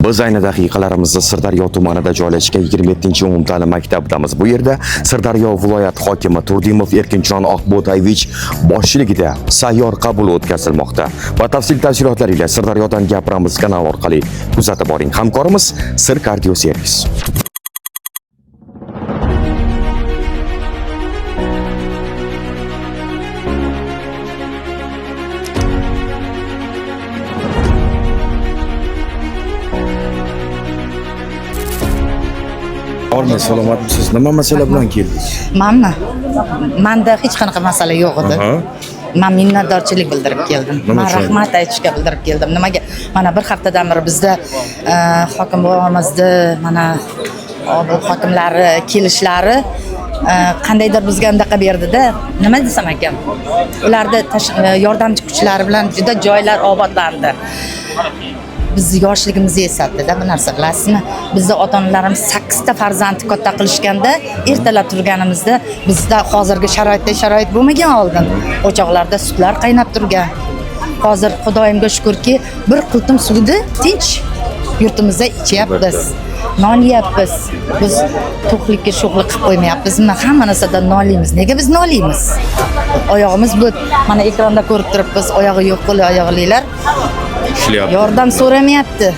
Biz ayni daqiqalarimizda Sirdaryo tumanida joylashgan 27-umumta'lim maktabidamiz. Bu yerda Sirdaryo viloyat hokimi Turdimov Erkinjon Oqbo'tayevich boshchiligida sayyor qabul o'tkazilmoqda. Batafsil tafsilotlar ila Sirdaryodan gapiramiz kanal orqali kuzatib boring. Hamkorimiz Sir Cardio Servis. Hormat, salomatmisiz? Nima masala bilan keldingiz? Manda hech qanaqa masala yo'q edi. Men minnatdorchilik bildirib keldim. Men rahmat aytishga bildirib keldim. Nimaga? Mana bir haftadan beri bizda hokim bobomizda mana bu hokimlari kelishlari qandaydir bizga andaqa berdida. Nima desam ekan? Ularda yordamchi kuchlari bilan juda joylar obodlandi. Biz yoshligimizni eslatdi-da bu narsa, bilasizmi? Bizda ota-onalarimiz 8 ta farzandni katta qilishganda, ertalab turganimizda bizda hozirgi sharoit bo'lmagan oldin. O'choqlarda sutlar qaynab turgan. Hozir Xudoyimga shukrki, bir qultum suvni tinch yurtimizda ichyapmiz. Non yeyapmiz. Biz to'qlikka sho'xlik qilib qo'ymayapmizmi? Hamma narsadan noliymiz. Nega biz noliymiz? Oyog'imiz bu mana ekranda ko'rib turibmiz, oyog'i yo'q qo'li oyoqlilar. Yordam so'ramayapti.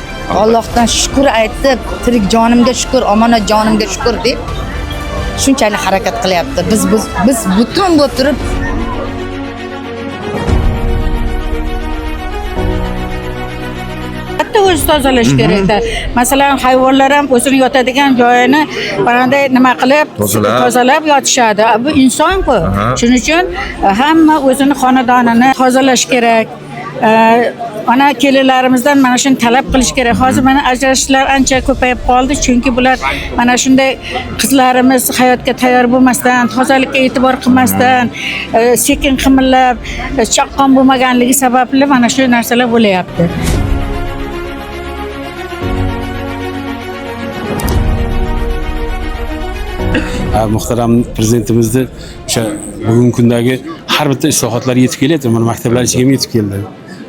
Allohdan shukr aytib, tirik jonimga shukr, omonat jonimga shukr deb shunchalik harakat qilyapti. Biz butun bo'lib turib o'zi tozalash kerakda. Masalan, hayvonlar ham o'zini yotadigan joyini bunday nima qilib tozalab yotishadi. Bu inson-ku. Shuning uchun hamma o'zini xonadonini tozalash kerak. Ana kelinlarimizdan mana shuni talab qilish kerak. Hozir mana ajrashishlar ancha ko'payib qoldi, chunki bular mana shunday qizlarimiz hayotga tayyor bo'lmasdan, tozalikka e'tibor qilmasdan, sekin qimillab, chaqqon bo'lmaganligi sababli mana shu narsalar bo'layapti. Muhtaram prezidentimizni o'sha bugungi kundagi har bitta islohotlar yetib kelyapti. Mana maktablar ichiga yetib keldi.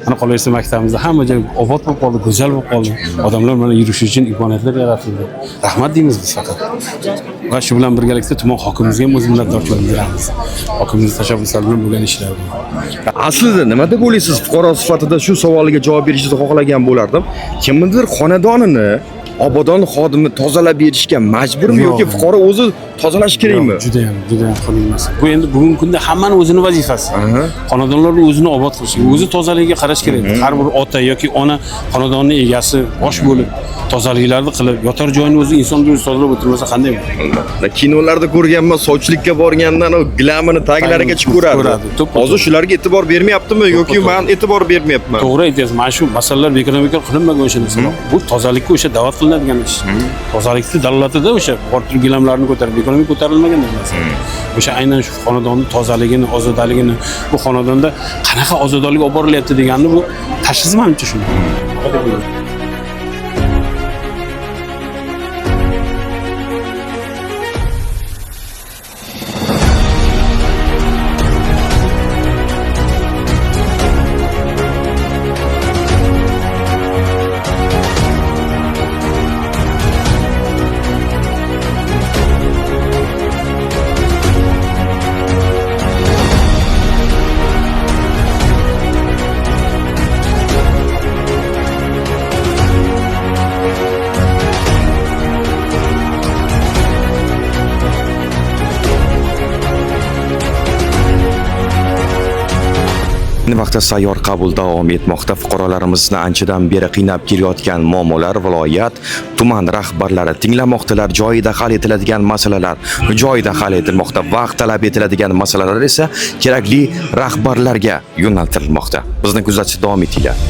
Mana qolaversa maktabimizda hamma joy obod bo'lib qoldi, go'zal bo'lib qoldi. Odamlar mana yurish uchun imkoniyatlar yaratildi. Rahmat deymiz biz faqat. Va shu bilan birgalikda tuman hokimimizga ham o'z minnatdorchiligimizni bildiramiz. Hokimimiz tashabbuslari bilan bo'lgan ishlar. Aslida nima deb o'ylaysiz? Fuqaro sifatida shu savoliga javob berishingizni xohlagan bo'lardim. Kimnidir xonadonini obodon xodimi tozalab berishga majburmi yoki fuqaro o'zi tozalash kerakmi? Juda ham qilinmas. Bu endi bugungi kunda hammaning o'zini vazifasi. Xonadonlarni o'zini obod qilish, o'zi tozaligiga qarash kerak. Har bir ota yoki ona xonadonning egasi bosh bo'lib tozaliklarni qilib, yotar joyini o'zi inson o'zi tozalab o'tirmasa qanday bo'ladi? Kinolarda ko'rganman, sovchilikka borgandan o glamini taglarigacha ko'radi. Hozir shularga e'tibor bermayaptimi yoki men e'tibor bermayapman? To'g'ri aytasiz. Mana shu masalalar bekor qilinmagan o'sha narsalar. Bu tozalikka o'sha da'vat qilinadigan ish. Tozalikni dalolatida o'sha portur gilamlarini ko'tarib, ekonomik ko'tarilmagan narsa. O'sha aynan shu xonadonning tozaligini, ozodaligini, bu xonadonda qanaqa ozodalik olib borilyapti deganni bu tashxis menimcha shunday. Ayni vaqtda sayyor qabul davom etmoqda. Fuqarolarimizni anchadan beri qiynab kelayotgan muammolar viloyat, tuman rahbarlari tinglamoqdalar. Joyida hal etiladigan masalalar joyida hal etilmoqda. Vaqt talab etiladigan masalalar esa kerakli rahbarlarga yo'naltirilmoqda. Bizni kuzatishda davom etinglar.